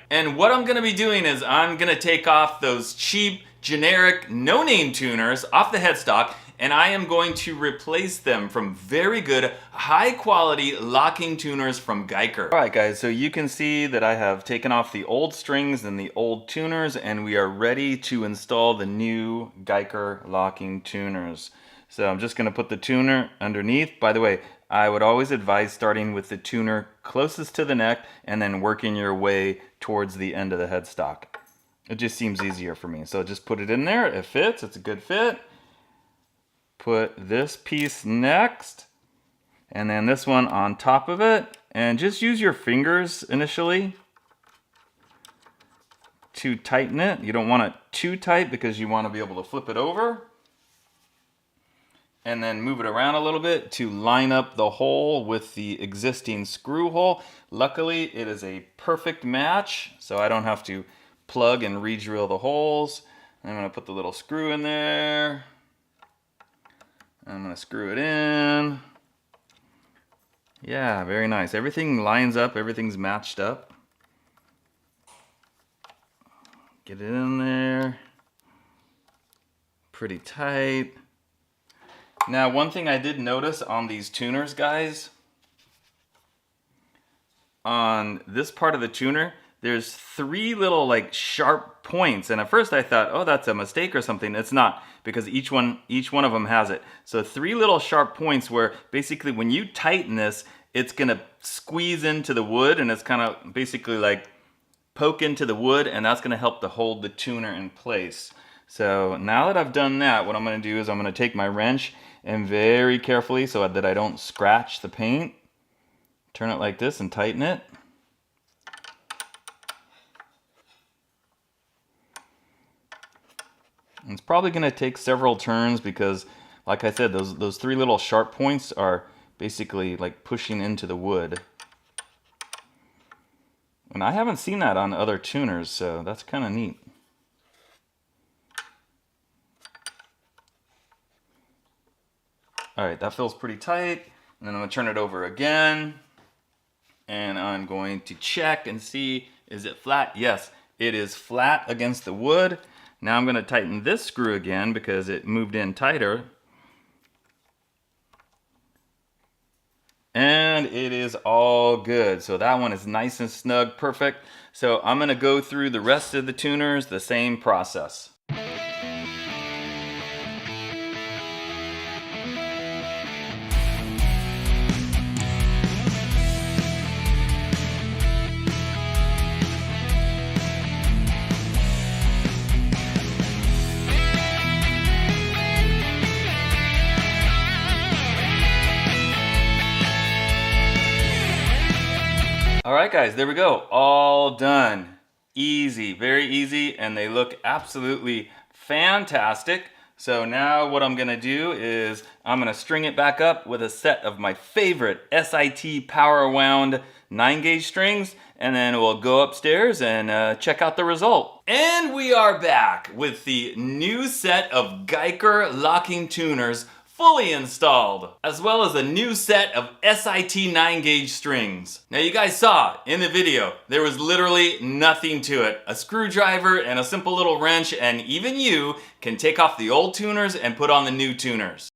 And what I'm gonna be doing is I'm gonna take off those cheap, generic, no-name tuners off the headstock, and I am going to replace them from very good, high-quality locking tuners from Guyker. All right, guys, so you can see that I have taken off the old strings and the old tuners, and we are ready to install the new Guyker locking tuners. So I'm just gonna put the tuner underneath. By the way, I would always advise starting with the tuner closest to the neck and then working your way towards the end of the headstock. It just seems easier for me. So just put it in there, it fits, it's a good fit. Put this piece next, and then this one on top of it, and just use your fingers initially to tighten it. You don't want it too tight because you want to be able to flip it over. And then move it around a little bit to line up the hole with the existing screw hole. Luckily, it is a perfect match, so I don't have to plug and re-drill the holes. I'm gonna put the little screw in there. I'm gonna screw it in. Yeah, very nice. Everything lines up, everything's matched up. Get it in there. Pretty tight. Now, one thing I did notice on these tuners, guys, on this part of the tuner, there's three little like sharp points. And at first I thought, oh, that's a mistake or something. It's not, because each one of them has it. So three little sharp points where basically when you tighten this, it's gonna squeeze into the wood, and it's kind of basically like poke into the wood, and that's gonna help to hold the tuner in place. So now that I've done that, what I'm gonna do is I'm gonna take my wrench and very carefully, so that I don't scratch the paint, turn it like this and tighten it. And it's probably gonna take several turns because, like I said, those three little sharp points are basically like pushing into the wood. And I haven't seen that on other tuners, so that's kind of neat. All right, that feels pretty tight. And then I'm gonna turn it over again. And I'm going to check and see, is it flat? Yes, it is flat against the wood. Now I'm gonna tighten this screw again because it moved in tighter. And it is all good. So that one is nice and snug, perfect. So I'm gonna go through the rest of the tuners, the same process. All right, guys, there we go. All done. Easy, very easy, and they look absolutely fantastic. So now what I'm gonna do is I'm gonna string it back up with a set of my favorite SIT power wound 9-gauge strings, and then we'll go upstairs and check out the result. And we are back with the new set of Guyker locking tuners fully installed, as well as a new set of SIT 9-gauge strings. Now you guys saw in the video, there was literally nothing to it. A screwdriver and a simple little wrench, and even you can take off the old tuners and put on the new tuners.